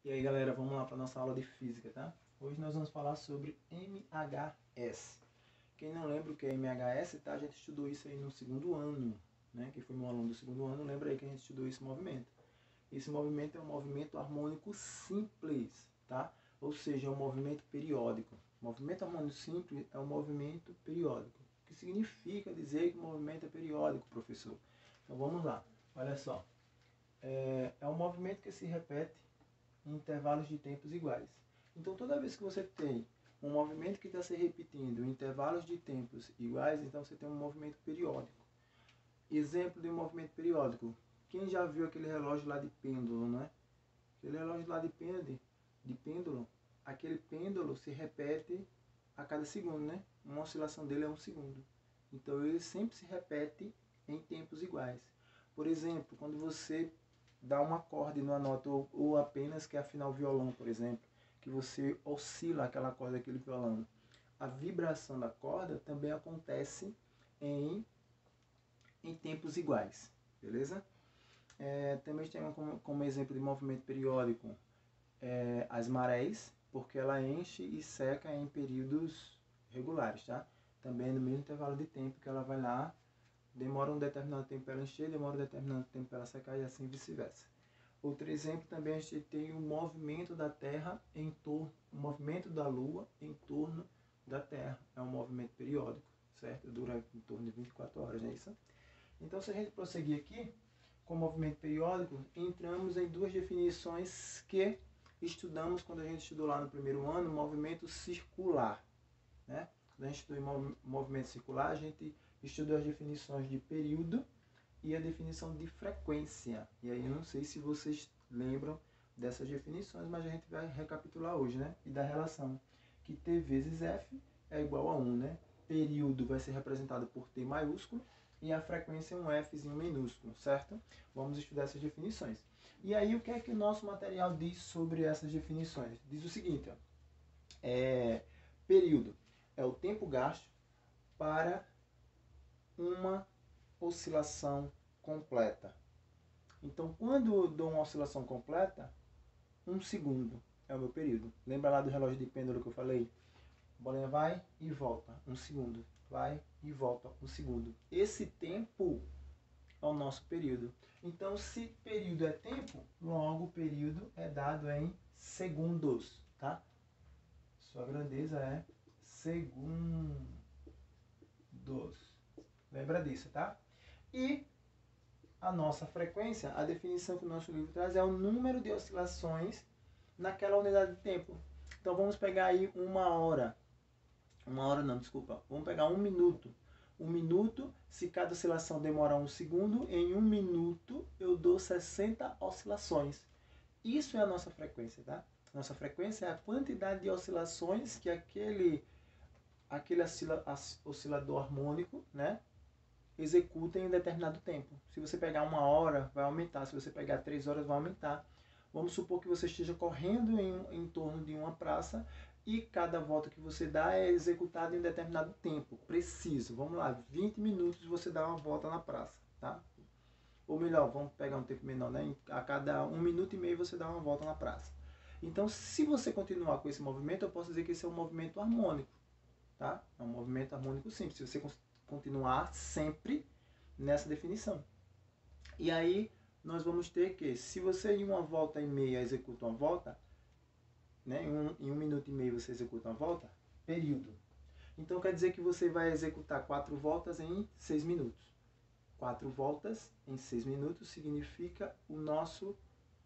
E aí galera, vamos lá para nossa aula de física, tá? Hoje nós vamos falar sobre MHS. Quem não lembra o que é MHS, tá? A gente estudou isso aí no segundo ano, né? Quem foi meu aluno do segundo ano, lembra aí que a gente estudou esse movimento. Esse movimento é um movimento harmônico simples, tá? Ou seja, é um movimento periódico. O movimento harmônico simples é um movimento periódico. O que significa dizer que o movimento é periódico, professor? Então vamos lá, olha só. É um movimento que se repete em intervalos de tempos iguais. Então, toda vez que você tem um movimento que está se repetindo em intervalos de tempos iguais, então você tem um movimento periódico. Exemplo de um movimento periódico. Quem já viu aquele relógio lá de pêndulo, né? Aquele relógio lá de pêndulo, aquele pêndulo se repete a cada segundo, né? Uma oscilação dele é 1 segundo. Então, ele sempre se repete em tempos iguais. Por exemplo, quando você dá um acorde numa nota ou apenas quer afinar o violão, por exemplo, que você oscila aquela corda daquele violão. A vibração da corda também acontece em tempos iguais, beleza? Também tem como exemplo de movimento periódico as marés, porque ela enche e seca em períodos regulares, tá? Também no mesmo intervalo de tempo que ela vai lá. Demora um determinado tempo para ela encher, demora um determinado tempo para ela secar e assim vice-versa. Outro exemplo também a gente tem o movimento da Terra em torno, o movimento da Lua em torno da Terra. É um movimento periódico, certo? Dura em torno de 24 horas, não é isso? Então, se a gente prosseguir aqui com o movimento periódico, entramos em duas definições que estudamos quando a gente estudou lá no primeiro ano, movimento circular, né? Quando a gente estudou movimento circular, a gente estudou as definições de período e a definição de frequência. E aí eu não sei se vocês lembram dessas definições, mas a gente vai recapitular hoje, né? E da relação que T vezes F é igual a 1, né? Período vai ser representado por T maiúsculo e a frequência é um Fzinho minúsculo, certo? Vamos estudar essas definições. E aí o que é que o nosso material diz sobre essas definições? Diz o seguinte, ó, período é o tempo gasto para uma oscilação completa. Então, quando eu dou uma oscilação completa, 1 segundo é o meu período. Lembra lá do relógio de pêndulo que eu falei? A bolinha vai e volta, 1 segundo. Vai e volta, 1 segundo. Esse tempo é o nosso período. Então, se período é tempo, logo período é dado em segundos, tá? Sua grandeza é segundos. Lembra disso, tá? E a nossa frequência, a definição que o nosso livro traz é o número de oscilações naquela unidade de tempo. Então vamos pegar aí vamos pegar 1 minuto. 1 minuto, se cada oscilação demora 1 segundo, em 1 minuto eu dou 60 oscilações. Isso é a nossa frequência, tá? Nossa frequência é a quantidade de oscilações que aquele oscilador harmônico, né, executa em um determinado tempo. Se você pegar 1 hora, vai aumentar. Se você pegar 3 horas, vai aumentar. Vamos supor que você esteja correndo em torno de uma praça e cada volta que você dá é executada em um determinado tempo preciso. Vamos lá, 20 minutos você dá uma volta na praça, tá? Ou melhor, vamos pegar um tempo menor, né? A cada 1 minuto e meio você dá uma volta na praça. Então, se você continuar com esse movimento, eu posso dizer que esse é um movimento harmônico, tá? É um movimento harmônico simples. Se você continuar sempre nessa definição. E aí nós vamos ter que, se você em 1 volta e meia executa uma volta, né, em 1 minuto e meio você executa uma volta, período. Então quer dizer que você vai executar 4 voltas em 6 minutos. 4 voltas em 6 minutos significa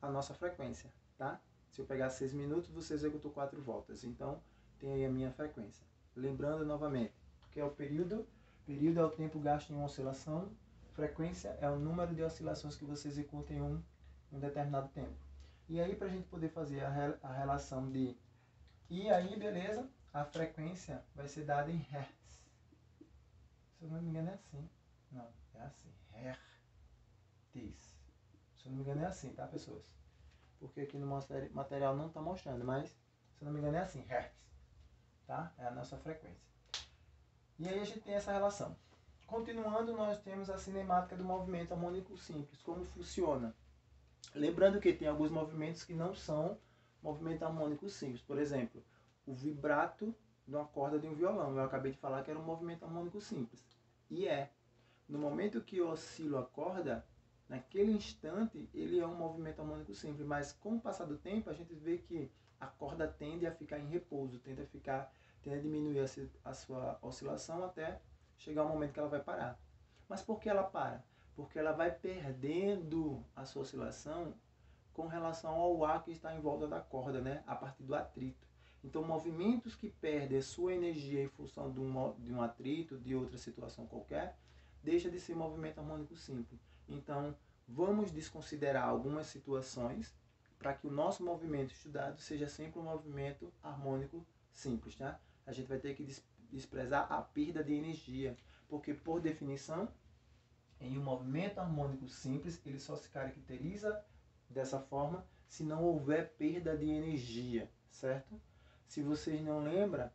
a nossa frequência, tá? Se eu pegar 6 minutos, você executou 4 voltas. Então tem aí a minha frequência. Lembrando novamente, que é o período. Período é o tempo gasto em uma oscilação. Frequência é o número de oscilações que você executa em um determinado tempo. E aí, para a gente poder fazer a relação de... E aí, beleza, a frequência vai ser dada em Hertz. Se eu não me engano é assim. Não, é assim. Hertz. Se eu não me engano é assim, tá, pessoas? Porque aqui no material não está mostrando, mas se eu não me engano é assim. Hertz. Tá? É a nossa frequência. E aí a gente tem essa relação. Continuando, nós temos a cinemática do movimento harmônico simples. Como funciona? Lembrando que tem alguns movimentos que não são movimento harmônico simples. Por exemplo, o vibrato de uma corda de um violão. Eu acabei de falar que era um movimento harmônico simples. E é. No momento que eu oscilo a corda, naquele instante, ele é um movimento harmônico simples. Mas com o passar do tempo, a gente vê que a corda tende a ficar em repouso, tende a diminuir a sua oscilação até chegar um momento que ela vai parar. Mas por que ela para? Porque ela vai perdendo a sua oscilação com relação ao ar que está em volta da corda, né? A partir do atrito. Então, movimentos que perdem a sua energia em função de um atrito, de outra situação qualquer, deixa de ser movimento harmônico simples. Então, vamos desconsiderar algumas situações para que o nosso movimento estudado seja sempre um movimento harmônico simples, tá? A gente vai ter que desprezar a perda de energia, porque, por definição, em um movimento harmônico simples, ele só se caracteriza dessa forma se não houver perda de energia, certo? Se vocês não lembram,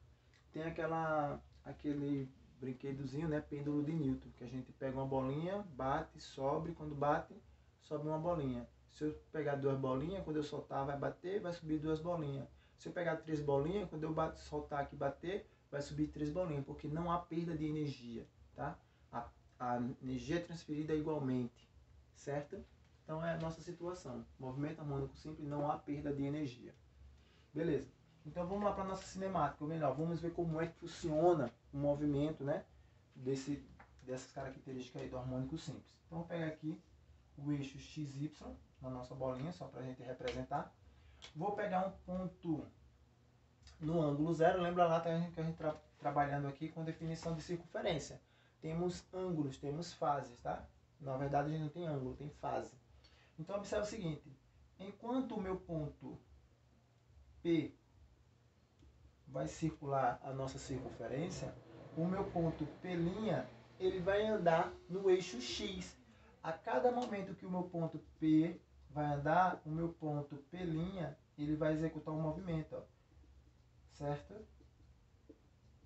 tem aquele brinquedozinho, né, pêndulo de Newton, que a gente pega uma bolinha, bate, sobe, quando bate, sobe uma bolinha. Se eu pegar 2 bolinhas, quando eu soltar vai bater, vai subir 2 bolinhas. Se eu pegar 3 bolinhas, quando eu soltar aqui e bater, vai subir 3 bolinhas, porque não há perda de energia, tá? A energia é transferida igualmente, certo? Então é a nossa situação. Movimento harmônico simples, não há perda de energia. Beleza. Então vamos lá para a nossa cinemática, ou melhor, vamos ver como é que funciona o movimento, né, dessas características aí do harmônico simples. Então vou pegar aqui o eixo XY na nossa bolinha, só para a gente representar. Vou pegar um ponto no ângulo zero, lembra lá que a gente trabalhando aqui com definição de circunferência. Temos ângulos, temos fases, tá? Na verdade a gente não tem ângulo, tem fase. Então observe o seguinte, enquanto o meu ponto P vai circular a nossa circunferência, o meu ponto P', ele vai andar no eixo X. A cada momento que o meu ponto P vai andar, o meu ponto P', ele vai executar um movimento, ó, certo?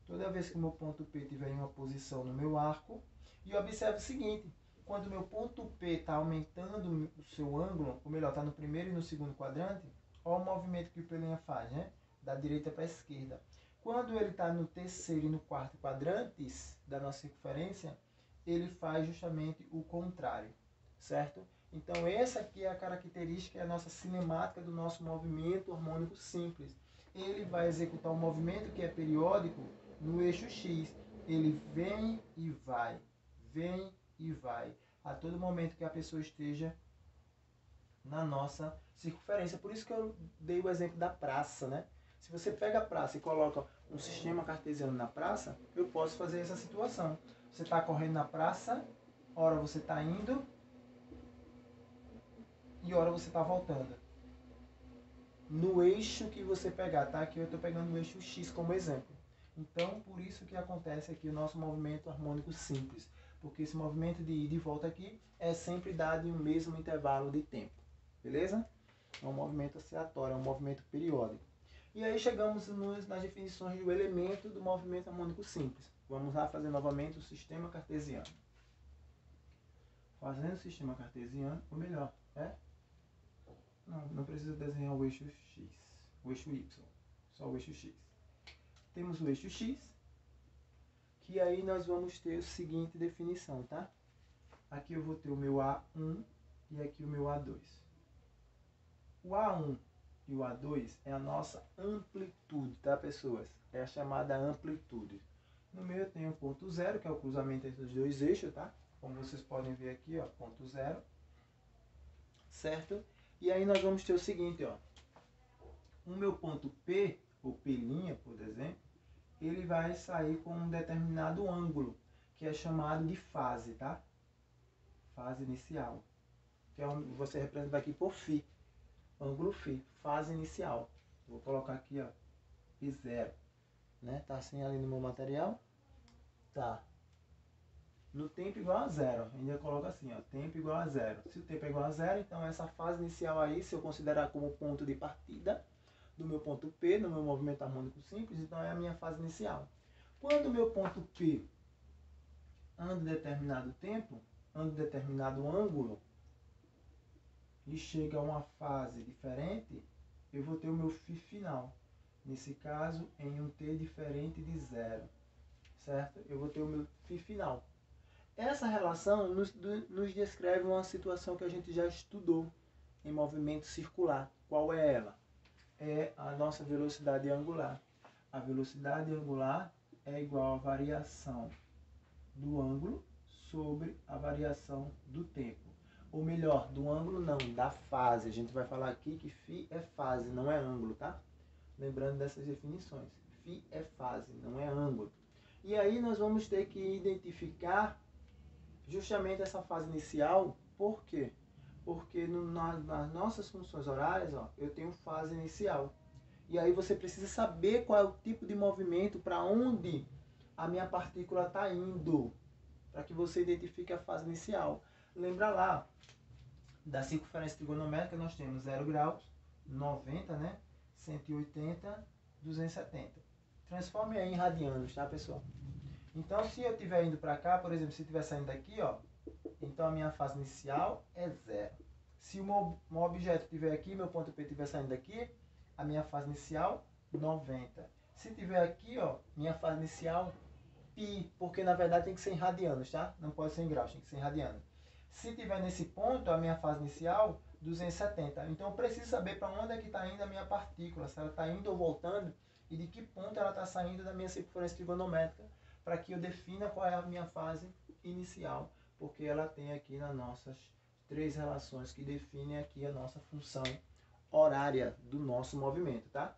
Toda vez que o meu ponto P estiver em uma posição no meu arco, e observe o seguinte, quando o meu ponto P está aumentando o seu ângulo, ou melhor, está no primeiro e no segundo quadrante, olha o movimento que o P' faz, né? Da direita para a esquerda. Quando ele está no terceiro e no quarto quadrantes da nossa circunferência, ele faz justamente o contrário, certo? Então essa aqui é a característica, é a nossa cinemática do nosso movimento harmônico simples. Ele vai executar um movimento que é periódico no eixo X. Ele vem e vai, a todo momento que a pessoa esteja na nossa circunferência. Por isso que eu dei o exemplo da praça, né? Se você pega a praça e coloca um sistema cartesiano na praça, eu posso fazer essa situação. Você está correndo na praça, hora você está indo e hora você está voltando. No eixo que você pegar, tá? Aqui eu estou pegando o eixo X como exemplo. Então, por isso que acontece aqui o nosso movimento harmônico simples. Porque esse movimento de ida e volta aqui é sempre dado em um mesmo intervalo de tempo. Beleza? É um movimento oscilatório, é um movimento periódico. E aí chegamos nas definições do elemento do movimento harmônico simples. Vamos lá fazer novamente o sistema cartesiano. Fazendo o sistema cartesiano, ou melhor, não precisa desenhar o eixo X, o eixo Y, só o eixo X. Temos o eixo X, que aí nós vamos ter a seguinte definição, tá? Aqui eu vou ter o meu A1 e aqui o meu A2. O A1 e o A2 é a nossa amplitude, tá, pessoas? É a chamada amplitude. No meio eu tenho o ponto zero, que é o cruzamento entre os dois eixos, tá? Como vocês podem ver aqui, ó, ponto zero. Certo? E aí nós vamos ter o seguinte, ó. O meu ponto P, ou P', por exemplo, ele vai sair com um determinado ângulo, que é chamado de fase, tá? Fase inicial. Que é você representa aqui por φ. Ângulo φ, fase inicial. Vou colocar aqui, ó, P0. Né? Tá assim ali no meu material? Tá. No tempo igual a zero. Ainda coloca assim, ó, tempo igual a zero. Se o tempo é igual a zero, então essa fase inicial aí, se eu considerar como ponto de partida do meu ponto P, no meu movimento harmônico simples, então é a minha fase inicial. Quando o meu ponto P anda determinado tempo, anda determinado ângulo, e chega a uma fase diferente, eu vou ter o meu φ final. Nesse caso, em um t diferente de zero, certo? Eu vou ter o meu φ final. Essa relação nos descreve uma situação que a gente já estudou em movimento circular. Qual é ela? É a nossa velocidade angular. A velocidade angular é igual à variação do ângulo sobre a variação do tempo. Ou melhor, do ângulo não, da fase. A gente vai falar aqui que φ é fase, não é ângulo, tá? Lembrando dessas definições. φ é fase, não é ângulo. E aí nós vamos ter que identificar justamente essa fase inicial. Por quê? Porque nas nossas funções horárias, ó, eu tenho fase inicial. E aí você precisa saber qual é o tipo de movimento, para onde a minha partícula está indo, para que você identifique a fase inicial. Lembra lá, da circunferência trigonométrica nós temos 0 graus, 90, né? 180, 270. Transforme aí em radianos, tá, pessoal? Então, se eu estiver indo para cá, por exemplo, se eu estiver saindo daqui, ó, então a minha fase inicial é 0. Se o meu objeto estiver aqui, meu ponto P estiver saindo daqui, a minha fase inicial, 90. Se estiver aqui, ó, minha fase inicial, π, porque na verdade tem que ser em radianos, tá? Não pode ser em graus, tem que ser em radianos. Se estiver nesse ponto, a minha fase inicial, 270. Então eu preciso saber para onde é que está indo a minha partícula, se ela está indo ou voltando, e de que ponto ela está saindo da minha circunferência trigonométrica, para que eu defina qual é a minha fase inicial, porque ela tem aqui nas nossas três relações que definem aqui a nossa função horária do nosso movimento, tá?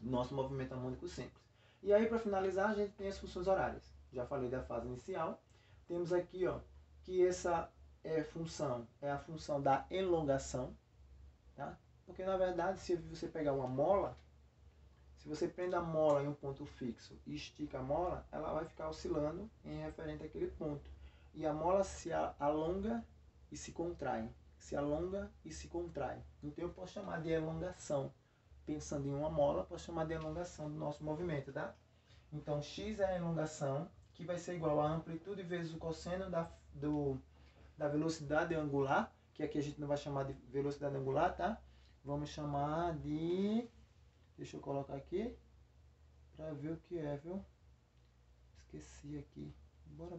Do nosso movimento harmônico simples. E aí, para finalizar, a gente tem as funções horárias. Já falei da fase inicial. Temos aqui, ó, que essa função é a função da elongação, tá? Porque, na verdade, se você pegar uma mola, se você prende a mola em um ponto fixo e estica a mola, ela vai ficar oscilando em referente àquele ponto. E a mola se alonga e se contrai. Se alonga e se contrai. Então eu posso chamar de elongação. Pensando em uma mola, posso chamar de elongação do nosso movimento, tá? Então x é a elongação, que vai ser igual a amplitude vezes o cosseno da velocidade angular, que aqui a gente não vai chamar de velocidade angular, tá? Vamos chamar de... Deixa eu colocar aqui para ver o que é, viu? Esqueci aqui. Bora.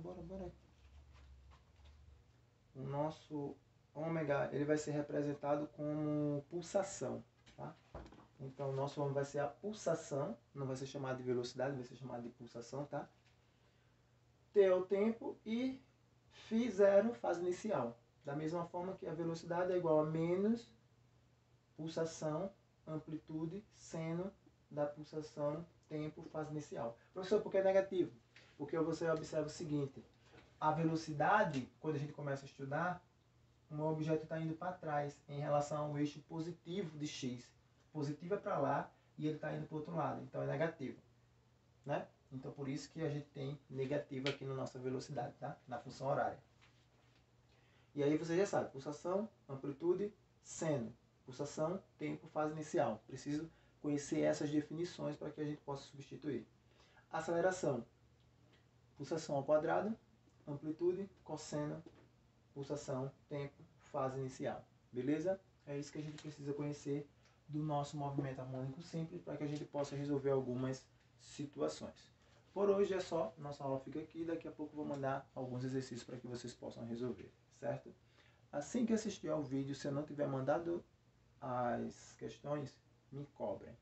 O nosso ômega, ele vai ser representado como pulsação, tá? Então o nosso ômega vai ser a pulsação, não vai ser chamado de velocidade, vai ser chamado de pulsação, tá? T é o tempo e φ0, fase inicial. Da mesma forma que a velocidade é igual a menos pulsação, amplitude, seno da pulsação, tempo, fase inicial. Professor, por que é negativo? Porque você observa o seguinte, a velocidade, quando a gente começa a estudar, um objeto está indo para trás em relação ao eixo positivo de x. Positivo é para lá e ele está indo para o outro lado, então é negativo, né? Então por isso que a gente tem negativo aqui na nossa velocidade, tá? Na função horária. E aí você já sabe, pulsação, amplitude, seno. Pulsação, tempo, fase inicial. Preciso conhecer essas definições para que a gente possa substituir. Aceleração. Pulsação ao quadrado, amplitude, cosseno, pulsação, tempo, fase inicial. Beleza? É isso que a gente precisa conhecer do nosso movimento harmônico simples para que a gente possa resolver algumas situações. Por hoje é só. Nossa aula fica aqui. Daqui a pouco eu vou mandar alguns exercícios para que vocês possam resolver. Certo? Assim que assistir ao vídeo, se eu não tiver mandado as questões, me cobrem.